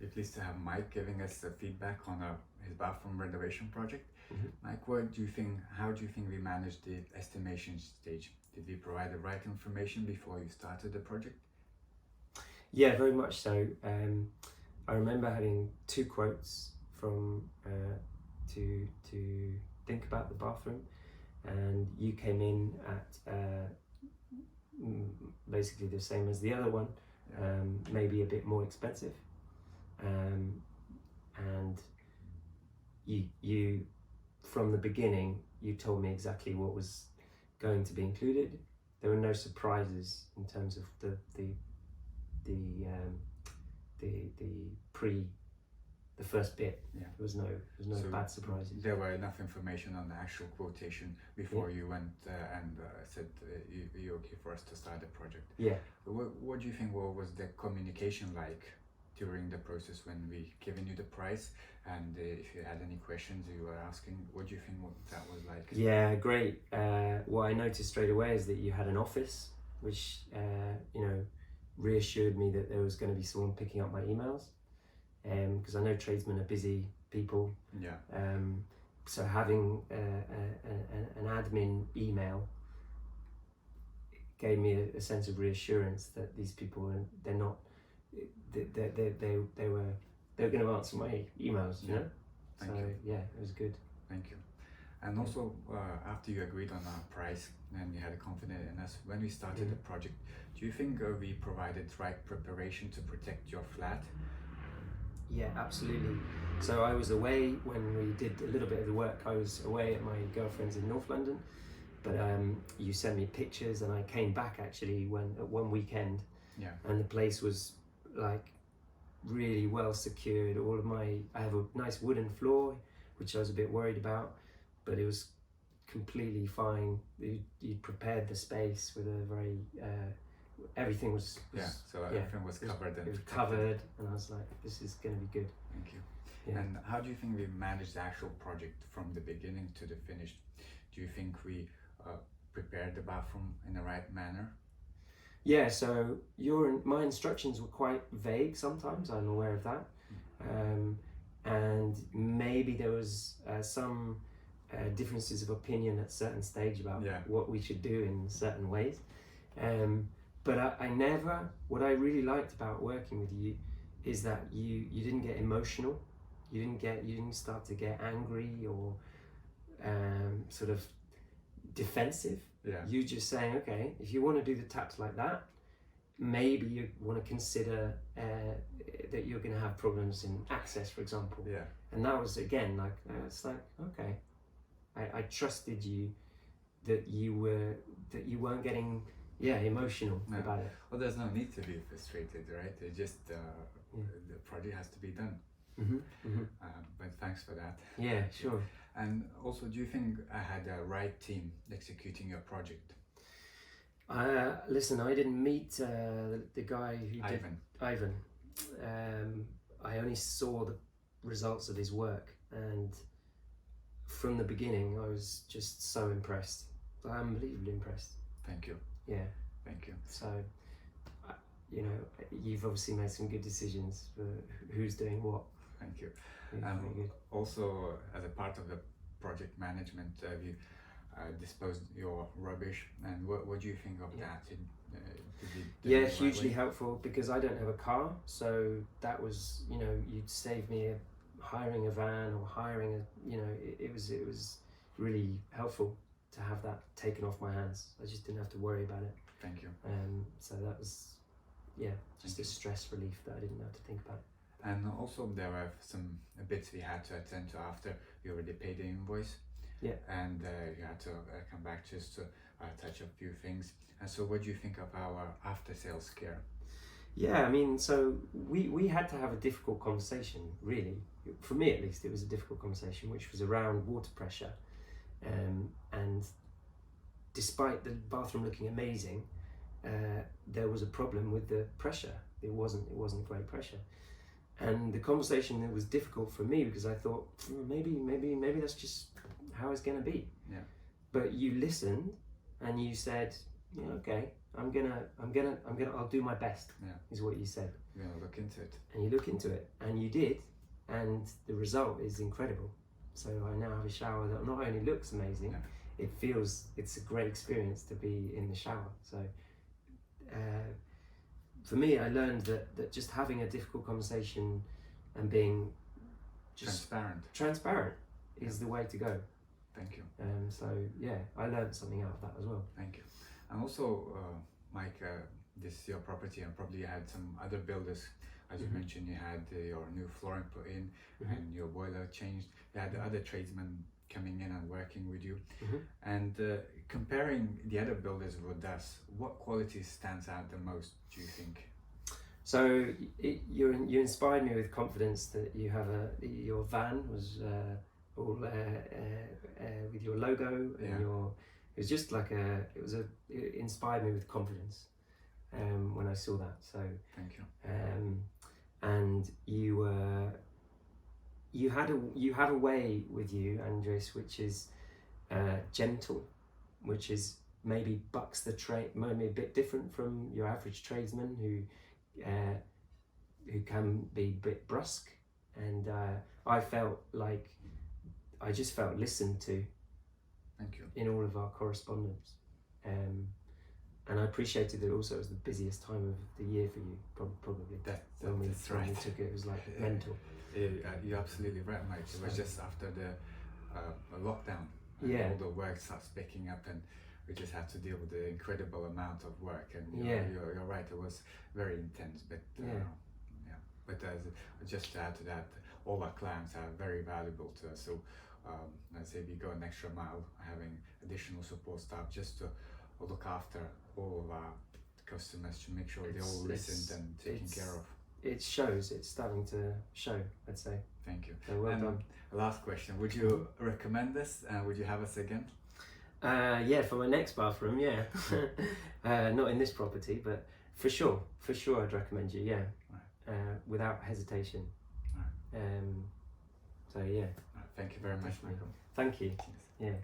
we're pleased to have Mike giving us the feedback on his bathroom renovation project. Mike, how do you think we managed the estimation stage? Did we provide the right information before you started the project? Yeah, very much so. I remember having 2 quotes from to think about the bathroom, and you came in at basically the same as the other one, maybe a bit more expensive, and you from the beginning you told me exactly what was going to be included. There were no surprises in terms of the first bit. Yeah. There was no bad surprises. There were enough information on the actual quotation before you went and said you're okay for us to start the project. Yeah. What do you think was the communication like during the process when we given you the price, and if you had any questions you were asking, what do you think that was like? Yeah, great. What I noticed straight away is that you had an office, which reassured me that there was going to be someone picking up my emails, because I know tradesmen are busy people. Yeah. So having an admin email gave me a sense of reassurance that these people they were going to answer my emails. You know. Thank you. Yeah, it was good. Thank you. And also, after you agreed on our price and you had confidence in us, when we started the project, do you think we provided right preparation to protect your flat? Yeah, absolutely. So I was away when we did a little bit of the work. I was away at my girlfriend's in North London, but you sent me pictures, and I came back actually at one weekend. Yeah. And the place was like really well secured. I have a nice wooden floor, which I was a bit worried about, but it was completely fine. You prepared the space with a very everything was everything was covered. It was covered, and I was like, this is going to be good. Thank you. Yeah. And how do you think we managed the actual project from the beginning to the finish? Do you think we prepared the bathroom in the right manner? Yeah, so my instructions were quite vague sometimes, I'm aware of that. And maybe there was some differences of opinion at certain stage about what we should do in certain ways. But what I really liked about working with you is that you didn't get emotional. You didn't start to get angry or sort of defensive. Yeah. You just saying, okay, if you want to do the taps like that, maybe you want to consider that you're going to have problems in access, for example. Yeah. And that was again like it's like, okay, I trusted you that you weren't getting emotional about it. Well, there's no need to be frustrated, right? It just the project has to be done. But thanks for that. Yeah, sure. And also, do you think I had the right team executing your project? Listen, I didn't meet the guy who Ivan. I only saw the results of his work, and from the beginning I was just so impressed. Unbelievably impressed. Thank you. Yeah. Thank you. So, you've obviously made some good decisions for who's doing what. Thank you. Very good. Also, as a part of the project management, you disposed your rubbish, and what do you think of that? Hugely helpful, because I don't have a car, so that was, you'd save me hiring a van or hiring it was really helpful to have that taken off my hands. I just didn't have to worry about it. Thank you. So that was just a stress relief that I didn't have to think about. And also there were some bits we had to attend to after you already paid the invoice. Yeah. And you had to come back just to touch up a few things. And so what do you think of our after sales care? Yeah, I mean, so we had to have a difficult conversation, really. For me at least, it was a difficult conversation, which was around water pressure. And despite the bathroom looking amazing, there was a problem with the pressure. It wasn't great pressure. And the conversation was difficult for me because I thought maybe that's just how it's going to be. Yeah. But you listened and you said, okay, I'll do my best. Yeah. Is what you said. You're gonna look into it. And you look into it, and you did, and the result is incredible. So I now have a shower that not only looks amazing, it's a great experience to be in the shower. So for me, I learned that just having a difficult conversation and being just transparent is the way to go. Thank you. So yeah, I learned something out of that as well. Thank you. And also, Mike, this is your property, and probably you had some other builders. As you mentioned, you had your new flooring put in and your boiler changed. You had the other tradesmen coming in and working with you. And comparing the other builders with us, what quality stands out the most, do you think? So you inspired me with confidence that you have your van was all with your logo and it was just like it inspired me with confidence when I saw that. So thank you. And you have a way with you, Andres, which is gentle, which is maybe bucks the trade, maybe a bit different from your average tradesman who can be a bit brusque. And I just felt listened to. Thank you. In all of our correspondence. And I appreciated that also it was the busiest time of the year for you, probably. When we took it, it was like mental. You're absolutely right, Mike. It was just after the lockdown. All the work starts picking up, and we just had to deal with the incredible amount of work. And you're right, it was very intense. But but just to add to that, all our clients are very valuable to us. So I'd say we go an extra mile, having additional support staff just to look after all of our customers, to make sure they're all listened and taken care of. It shows, it's starting to show, I'd say. Thank you. So well done. Last question, would you recommend this? Would you have us again? Yeah, for my next bathroom, yeah. Not in this property, but for sure I'd recommend you, yeah. Right. Without hesitation. Right. So yeah. Right. Thank you very much, Michael. Thank you. Yeah.